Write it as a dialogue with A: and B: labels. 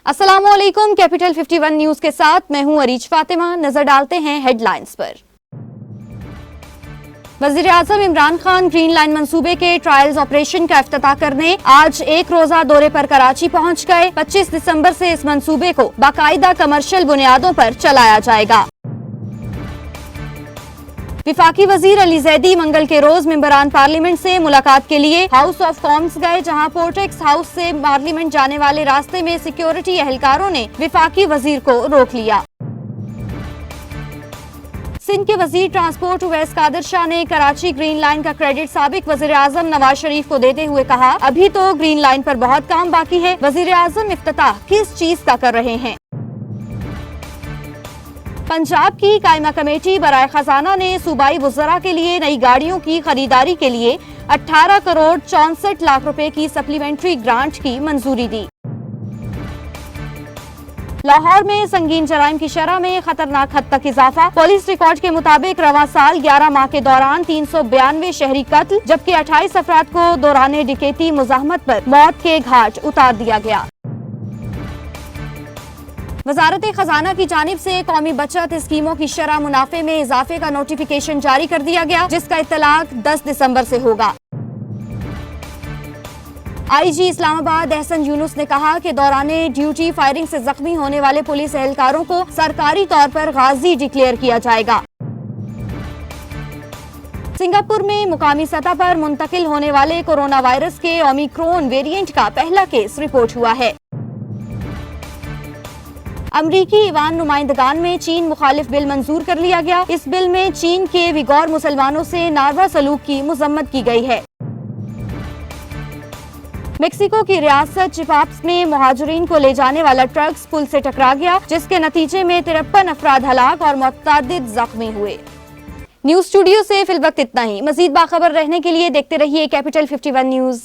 A: अस्सलामुअलैकुम, capital 51 news के साथ मैं हूं अरीज फातिमा। नजर डालते हैं हेडलाइंस पर। वजीर आजम इमरान खान ग्रीन लाइन मंसूबे के ट्रायल्स ऑपरेशन का इफ्तिताह करने आज एक रोजा दौरे पर कराची पहुंच गए। 25 दिसंबर से इस मंसूबे को बाकायदा कमर्शियल बुनियादों पर चलाया जाएगा। विफाकी वजीर अली जैदी मंगल के रोज मेंबरान पार्लियामेंट से मुलाकात के लिए हाउस ऑफ कॉमन्स गए, जहां पोर्टेक्स हाउस से पार्लियामेंट जाने वाले रास्ते में सिक्योरिटी एहलकारों ने विफाकी वजीर को रोक लिया। सिंध के वजीर ट्रांसपोर्ट उवैस कादिर शाह ने कराची ग्रीन लाइन का क्रेडिट साबिक वजीर आजम नवाज शरीफ को देते हुए कहा, अभी तो ग्रीन लाइन पर बहुत काम बाकी है। वजीर आजम इफ्तिताह किस चीज का कर रहे हैं? पंजाब की कायमा कमेटी बराए खजाना ने सूबाई वज़रा के लिए नई गाड़ियों की खरीदारी के लिए 18 करोड़ 64 लाख रुपए की सप्लीमेंट्री ग्रांट की मंजूरी दी। लाहौर में संगीन जराइम की शरह में खतरनाक हद तक इजाफा। पुलिस रिकॉर्ड के मुताबिक रवां साल 11 माह के दौरान 392 शहरी कत्ल, जबकि 28 अफराद को दौरान डिकेती मुजाहमत पर मौत के घाट उतार दिया गया। वजारत खजाना की जानिब से कौमी बचत स्कीमों की शरह मुनाफे में इजाफे का नोटिफिकेशन जारी कर दिया गया, जिसका इत्तलाक 10 दिसंबर से होगा। आईजी इस्लामाबाद एहसन यूनुस ने कहा कि दौरान ड्यूटी फायरिंग से जख्मी होने वाले पुलिस एहलकारों को सरकारी तौर पर गाजी डिक्लेयर किया जाएगा। सिंगापुर में मुकामी सतह पर मुंतकिल होने वाले कोरोना वायरस के ओमिक्रॉन वेरिएंट का पहला केस रिपोर्ट हुआ है। अमरीकी ईवान नुमाइंदगान में चीन मुखालिफ बिल मंजूर कर लिया गया। इस बिल में चीन के विगौर मुसलमानों से नारवा सलूक की मजम्मत की गई है। मेक्सिको की रियासत चिपाप्स में मुहाजिरीन को ले जाने वाला ट्रक पुल से टकरा गया, जिसके नतीजे में 53 अफराद हलाक और मुतअद्दिद जख्मी हुए। न्यूज स्टूडियो से फिल वक्त इतना ही। मजीद बाखबर रहने के लिए देखते रहिए कैपिटल 51 न्यूज।